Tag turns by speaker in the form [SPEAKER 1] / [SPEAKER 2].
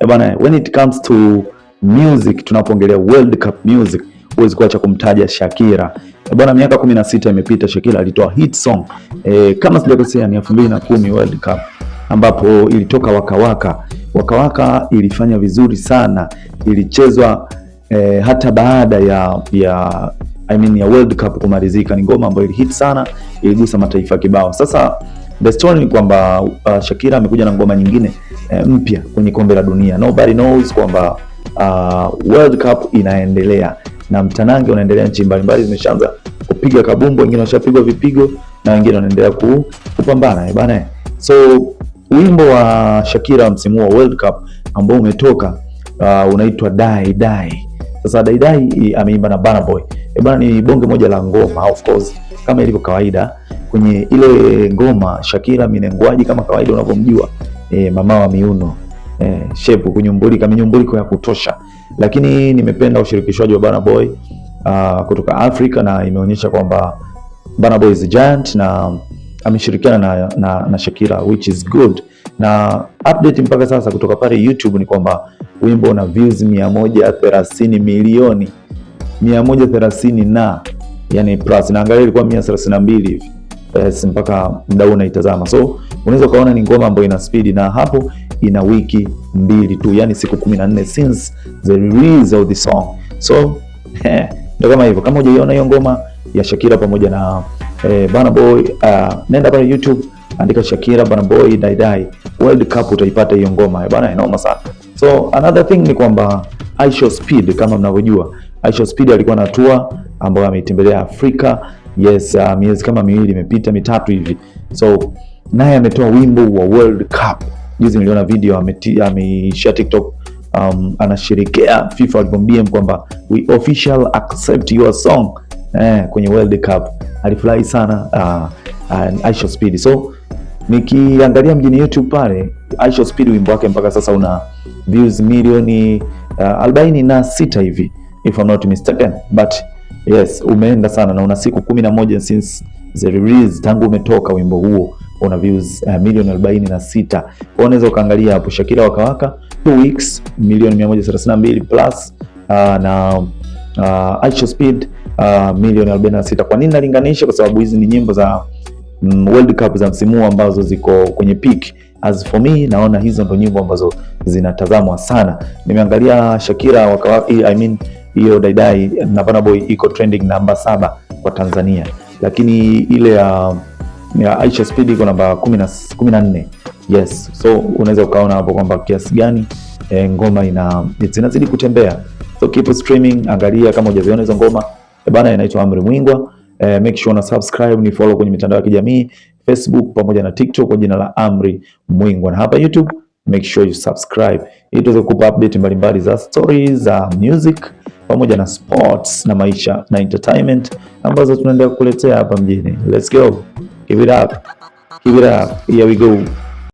[SPEAKER 1] Bwana, when it comes to music, tunapoongelea World Cup music, huwezi kuacha kumtaja Shakira. Bwana, miaka 16 imepita, Shakira alitoa hit song kama sijakosea ni 2010 World Cup, ambapo ilitoka Waka Waka. Waka Waka ilifanya vizuri sana, ilichezwa hata baada ya World Cup kumalizika. Ni ngoma ambayo ilihit sana, iligusa mataifa kibao. Sasa the story ni kwamba Shakira amekuja na ngoma nyingine mpya kwenye kombe la dunia. Nobody knows kwamba World Cup inaendelea na mtanange unaendelea. Nchi mbalimbali zimeshaanza kupiga kabumbu, wengine washapigwa vipigo na wengine wanaendelea kupambana bana. So wimbo wa Shakira msimu wa World Cup ambao umetoka unaitwa Die Die. Sasa Die Die ameimba na Burna Boy. Bana, ni bonge moja la ngoma. Of course kama ilivyo kawaida kwenye ile ngoma, Shakira minengwaji kama kawaida unavyomjua, mama wa miuno, shepu kunyumbuliko ya kutosha. Lakini nimependa ushirikishwaji wa Burna Boy kutoka Afrika, na imeonyesha kwamba Burna Boy is a giant na ameshirikiana na Shakira, which is good. Na update mpaka sasa kutoka pale YouTube ni kwamba wimbo una views 130 milioni 130 na yani plus, na angalia ilikuwa 132 hivi mpaka muda huu unaitazama. So unaweza kuona ni ngoma ambayo ina speed, na hapo ina wiki 2 tu, yani siku 14 since the release of the song. So ndio kama hivyo. Kama hujaiona hiyo ngoma ya Shakira pamoja na Burna Boy, nenda pale YouTube, andika Shakira Burna Boy Die Die World Cup, utaipata hiyo ngoma bana, inaoma sana. So another thing ni kwamba Aisha Speed, kama mnavyojua Aisha Speed alikuwa na tour ambayo ameitembelea Afrika. Yes, miezi kama 2 imepita 3 hivi. So naye ametoa wimbo wa World Cup. Juzi niliona video ameshare TikTok, anashirikia FIFA alipomwambia kwamba we official accept your song kwenye World Cup. Alifurahi sana Aisha Speed. So nikiangalia mjini YouTube pale, Aisha Speed wimbo wake mpaka sasa una views milioni 46 hivi if I'm not mistaken, but yes, umeenda sana na una siku 11 since the release, tangu umetoka wimbo huo una views milioni 46. Kwa unaweza ukaangalia hapo Shakira Waka Waka 2 weeks milioni 132 plus na Aisha Speed milioni 46. Kwa nini nalinganisha? Kwa sababu hizi ni nyimbo za World Cup za msimu ambazo ziko kwenye peak. As for me, naona hizo ndo nyimbo ambazo zinatazamwa sana. Nimeangalia Shakira Waka Waka, hiyo Die Die na Burna Boy iko trending namba 7 kwa Tanzania, lakini ile ya Aisha Speed iko namba 14. Yes, so unaweza ukaona hapo kwamba kiasi gani ngoma zinazidi kutembea. So keep streaming, angalia kama hujaziona hizo ngoma bana. Inaitwa Amri Mwingwa. Make sure na subscribe, ni follow kwenye mitandao ya kijamii Facebook pamoja na TikTok kwa jina la Amri Mwingwa, na hapa YouTube make sure you subscribe ili tuweze kukupa update mbalimbali za stories za music pamoja na sports na maisha na entertainment ambazo tunaendelea kukuletea hapa mjini. Let's go. Give it up. Here we go.